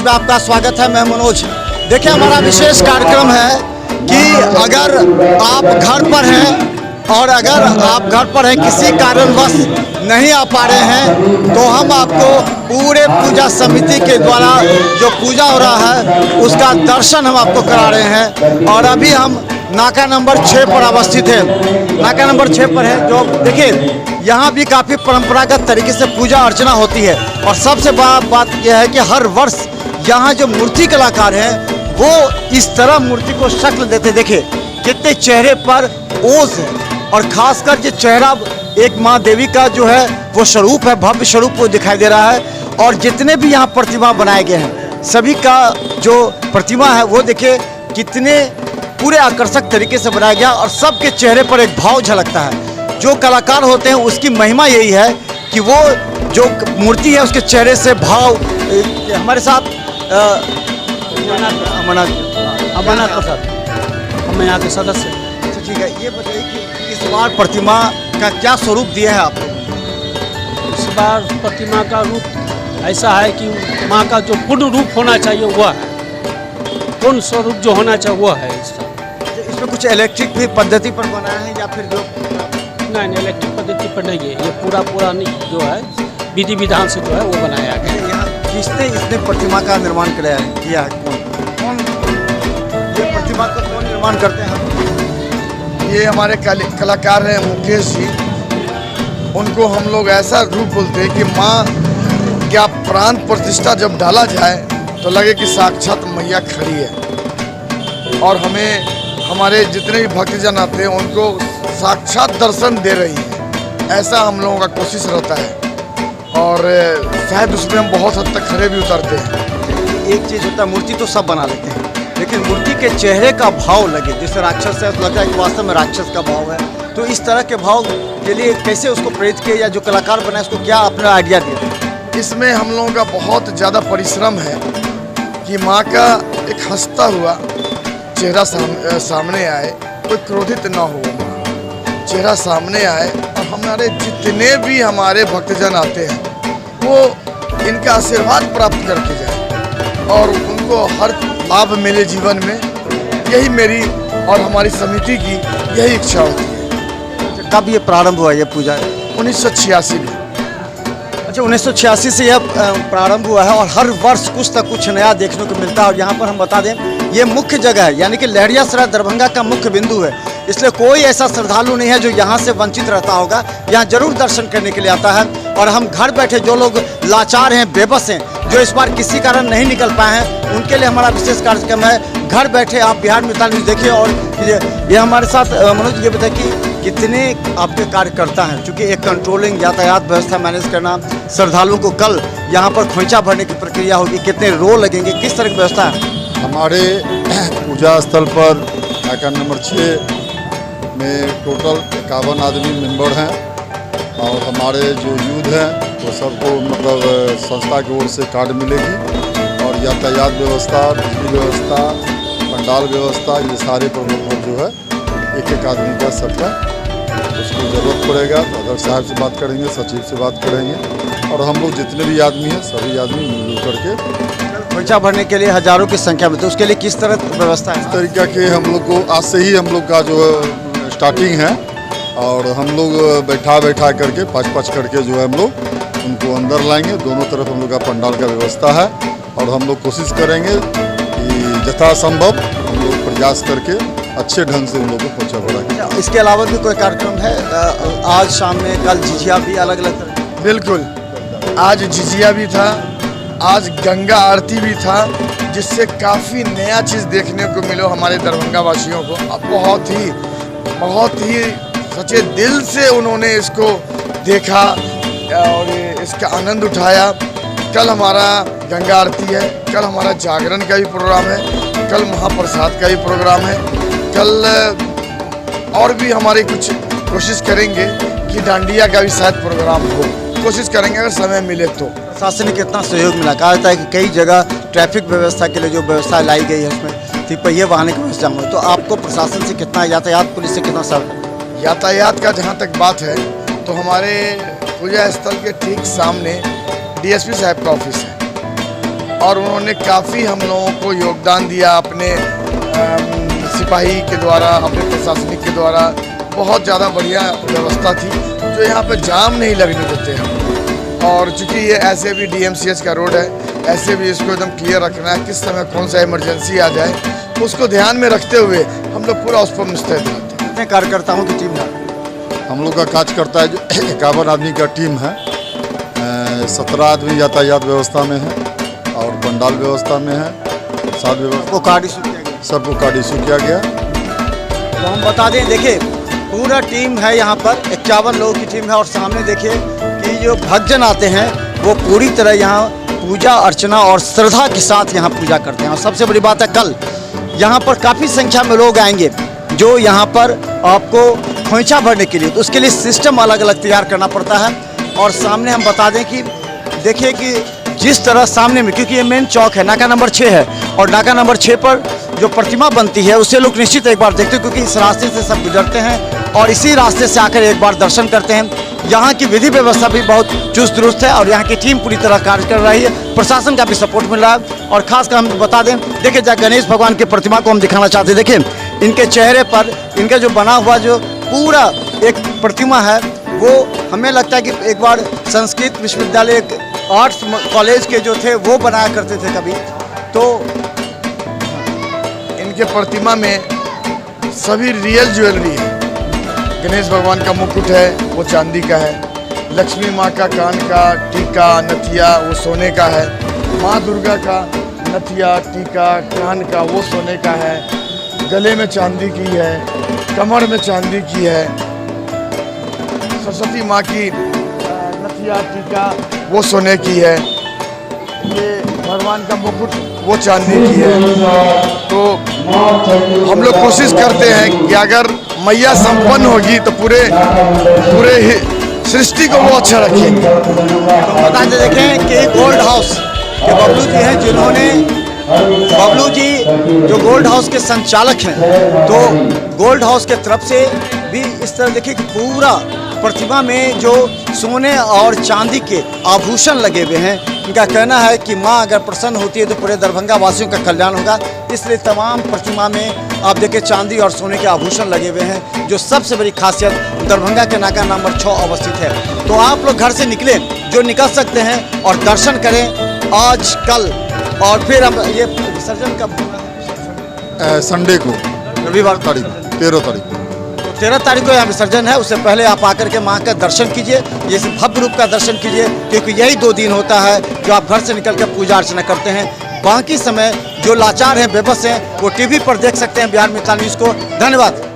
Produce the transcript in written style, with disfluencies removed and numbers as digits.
में आपका स्वागत है। मैं मनोज। देखिए, हमारा विशेष कार्यक्रम है कि अगर आप घर पर हैं और अगर आप घर पर हैं किसी कारणवश नहीं आ पा रहे हैं तो हम आपको पूरे पूजा समिति के द्वारा जो पूजा हो रहा है उसका दर्शन हम आपको करा रहे हैं। और अभी हम नाका नंबर 6 पर अवस्थित है। नाका नंबर 6 पर है जो देखिए यहाँ भी काफ़ी परंपरागत तरीके से पूजा अर्चना होती है। और सबसे बड़ा बात यह है कि हर वर्ष यहाँ जो मूर्ति कलाकार हैं वो इस तरह मूर्ति को शक्ल देते। देखिए कितने चेहरे पर ओज है और खासकर ये चेहरा एक माँ देवी का जो है वो स्वरूप है, भव्य स्वरूप वो दिखाई दे रहा है। और जितने भी यहाँ प्रतिमा बनाए गए हैं सभी का जो प्रतिमा है वो देखिए कितने पूरे आकर्षक तरीके से बनाया गया और सबके चेहरे पर एक भाव झलकता है। जो कलाकार होते हैं उसकी महिमा यही है कि वो जो मूर्ति है उसके चेहरे से भाव। हमारे साथ अमरनाथ प्रसाद, हम यहाँ के सदस्य। अच्छा ठीक है, ये बताइए कि इस बार प्रतिमा का क्या स्वरूप दिया है आपको? इस बार प्रतिमा का रूप ऐसा है कि माँ का जो पूर्ण रूप होना चाहिए वह है, पूर्ण स्वरूप जो होना चाहिए वह है। इसमें कुछ इलेक्ट्रिक भी पद्धति पर बना है या फिर जो नहीं इलेक्ट्रिक पद्धति पर नहीं है, ये पूरा नहीं जो है विधि विधान से जो है वो बनाया गया। यहाँ किसने इसने प्रतिमा का निर्माण किया है? कौन ये प्रतिमा का कौन निर्माण करते हैं? ये हमारे कलाकार हैं मुकेश जी। उनको हम लोग ऐसा रूप बोलते हैं कि माँ क्या प्राण प्रतिष्ठा जब डाला जाए तो लगे कि साक्षात मैया खड़ी है और हमें हमारे जितने भी भक्तजन आते हैं उनको साक्षात दर्शन दे रही है। ऐसा हम लोगों का कोशिश रहता है और शायद उसमें हम बहुत हद तक खड़े भी उतरते हैं। एक चीज़ होता है, मूर्ति तो सब बना लेते हैं लेकिन मूर्ति के चेहरे का भाव लगे, जैसे राक्षस है तो लगता है कि वास्तव में राक्षस का भाव है। तो इस तरह के भाव के लिए कैसे उसको प्रेरित किया या जो कलाकार बनाए उसको क्या अपना आइडिया दिया? इसमें हम लोगों का बहुत ज़्यादा परिश्रम है कि माँ का एक हंसता हुआ चेहरा सामने आए, कोई क्रोधित ना हो, चेहरा सामने आए और हमारे जितने भी हमारे भक्तजन आते हैं वो इनका आशीर्वाद प्राप्त करके जाए और उनको हर लाभ मिले जीवन में। यही मेरी और हमारी समिति की यही इच्छा होती है। कब ये प्रारंभ हुआ ये पूजा? 1986 में। अच्छा, 1986 से यह प्रारंभ हुआ है और हर वर्ष कुछ न कुछ नया देखने को मिलता है। और यहाँ पर हम बता दें ये मुख्य जगह है, यानी कि लहरियासराय दरभंगा का मुख्य बिंदु है, इसलिए कोई ऐसा श्रद्धालु नहीं है जो यहाँ से वंचित रहता होगा। यहाँ जरूर दर्शन करने के लिए आता है। और हम घर बैठे जो लोग लाचार हैं, बेबस हैं, जो इस बार किसी कारण नहीं निकल पाए हैं, उनके लिए हमारा विशेष कार्यक्रम है। घर बैठे आप बिहार मिसाल न्यूज़ देखिए। और ये हमारे साथ मनोज ये बताए कि कितने आपके कार्यकर्ता हैं, चूँकि एक कंट्रोलिंग यातायात व्यवस्था मैनेज करना, श्रद्धालुओं को कल यहाँ पर खोइचा भरने की प्रक्रिया होगी, कितने रो लगेंगे, किस तरह की व्यवस्था है? हमारे पूजा स्थल पर नाका नंबर 6 में टोटल 51 आदमी मेंबर हैं और हमारे जो यूथ हैं वो सबको मतलब संस्था की ओर से कार्ड मिलेगी और यातायात व्यवस्था, बिजली व्यवस्था, पंडाल व्यवस्था, ये सारे प्रबंधन जो है एक आदमी का सबका उसको ज़रूरत पड़ेगा तो अध्यक्ष साहब से बात करेंगे, सचिव से बात करेंगे और हम लोग जितने भी आदमी हैं सभी आदमी मिलजुल करके खोइचा भरने के लिए हजारों की संख्या में, तो उसके लिए किस तरह व्यवस्था है? इस तरीके के हम लोग को आज से ही हम लोग का जो स्टार्टिंग है और हम लोग बैठा करके 5-5 करके जो है हम लोग उनको अंदर लाएंगे। दोनों तरफ हम लोग का पंडाल का व्यवस्था है और हम लोग कोशिश करेंगे कि यथासंभव हम लोग प्रयास करके अच्छे ढंग से उन लोगों को खोइचा भराएंगे। इसके अलावा भी कोई कार्यक्रम है? आज शाम में, कल झिझिया भी अलग अलग तरह? बिल्कुल, आज झिझिया भी था, आज गंगा आरती भी था, जिससे काफ़ी नया चीज़ देखने को मिला हमारे दरभंगा वासियों को। अब बहुत ही सच्चे दिल से उन्होंने इसको देखा और इसका आनंद उठाया। कल हमारा गंगा आरती है, कल हमारा जागरण का भी प्रोग्राम है, कल महाप्रसाद का भी प्रोग्राम है, कल और भी हमारी कुछ कोशिश करेंगे कि डांडिया का भी शायद प्रोग्राम हो, कोशिश करेंगे अगर समय मिले तो। प्रशासन ने कितना सहयोग मिला? कहा जाता है कि कई जगह ट्रैफिक व्यवस्था के लिए जो व्यवस्था लाई गई है उसमें तिपहिया वाहन की व्यवस्था हुई, तो आपको प्रशासन से कितना, यातायात पुलिस से कितना सहयोग? यातायात का जहाँ तक बात है तो हमारे पूजा स्थल के ठीक सामने डीएसपी साहब का ऑफिस है और उन्होंने काफ़ी हम लोगों को योगदान दिया अपने सिपाही के द्वारा, अपने प्रशासनिक के द्वारा। बहुत ज़्यादा बढ़िया व्यवस्था थी जो यहाँ पे जाम नहीं लगने देते हम। और चूँकि ये ऐसे भी DMCH का रोड है, ऐसे भी इसको एकदम क्लियर रखना है, किस समय कौन सा इमरजेंसी आ जाए उसको ध्यान में रखते हुए हम लोग पूरा उस पर मुस्तैद रहते हैं। कितने कार्यकर्ताओं की टीम है? हम लोग का कार्यकर्ता है जो 51 आदमी का टीम है। 17 आदमी यातायात व्यवस्था में है और पंडाल व्यवस्था में है। 7 व्यवस्था वो कार्ड इशू किया गया। सबको कार्ड इशू किया गया। तो हम बता दें, देखिए पूरा टीम है यहाँ पर, 51 लोगों की टीम है। और सामने देखिए कि जो भक्तजन आते हैं वो पूरी तरह यहाँ पूजा अर्चना और श्रद्धा के साथ यहाँ पूजा करते हैं। और सबसे बड़ी बात है, कल यहाँ पर काफ़ी संख्या में लोग आएंगे जो यहाँ पर आपको खोइछा भरने के लिए, तो उसके लिए सिस्टम अलग अलग तैयार करना पड़ता है। और सामने हम बता दें कि देखिए कि जिस तरह सामने में, क्योंकि ये मेन चौक है, नाका नंबर 6 है, और नाका नंबर 6 पर जो प्रतिमा बनती है उससे लोग निश्चित एक बार देखते हैं, क्योंकि इस रास्ते से सब गुजरते हैं और इसी रास्ते से आकर एक बार दर्शन करते हैं। यहाँ की विधि व्यवस्था भी बहुत चुस्त दुरुस्त है और यहाँ की टीम पूरी तरह कार्य कर रही है। प्रशासन का भी सपोर्ट मिल रहा है। और खासकर हम बता दें, देखिए जहाँ गणेश भगवान की प्रतिमा को हम दिखाना चाहते हैं, देखिए इनके चेहरे पर इनका जो बना हुआ जो पूरा एक प्रतिमा है, वो हमें लगता है कि एक बार संस्कृत विश्वविद्यालय आर्ट्स कॉलेज के जो थे वो बनाया करते थे कभी। तो इनके प्रतिमा में सभी रियल ज्वेलरी है। गणेश भगवान का मुकुट है वो चांदी का है, लक्ष्मी माँ का कान का टीका नथिया वो सोने का है, माँ दुर्गा का नथिया टीका कान का वो सोने का है, गले में चांदी की है, कमर में चांदी की है, सरस्वती माँ की नथिया टीका वो सोने की है, ये भगवान का मुकुट वो चांदी की है। तो हम लोग कोशिश करते हैं कि अगर मैया संपन्न होगी तो पूरे सृष्टि को वो अच्छा रखेंगे। तो बताते देखें कि गोल्ड हाउस के बबलू जी हैं, जिन्होंने बबलू जी जो गोल्ड हाउस के संचालक हैं, तो गोल्ड हाउस के तरफ से भी इस तरह देखिए कि पूरा प्रतिमा में जो सोने और चांदी के आभूषण लगे हुए हैं। इनका कहना है कि माँ अगर प्रसन्न होती है तो पूरे दरभंगा वासियों का कल्याण होगा, इसलिए तमाम प्रतिमा में आप देखिए चांदी और सोने के आभूषण लगे हुए हैं, जो सबसे बड़ी खासियत दरभंगा के नाका नंबर 6 अवस्थित है। तो आप लोग घर से निकलें, जो निकल सकते हैं, और दर्शन करें आज कल। और फिर हम ये विसर्जन कब होगा? संडे को, रविवार तारीख 13 तारीख को। 13 तारीख को यहाँ विसर्जन है। उससे पहले आप आकर के माँ का दर्शन कीजिए, जैसे भव्य रूप का दर्शन कीजिए, क्योंकि यही 2 दिन होता है जो आप घर से निकल कर पूजा अर्चना करते हैं। बाकी समय जो लाचार हैं, बेबस हैं, वो टीवी पर देख सकते हैं बिहार मिथिला न्यूज़ को। धन्यवाद।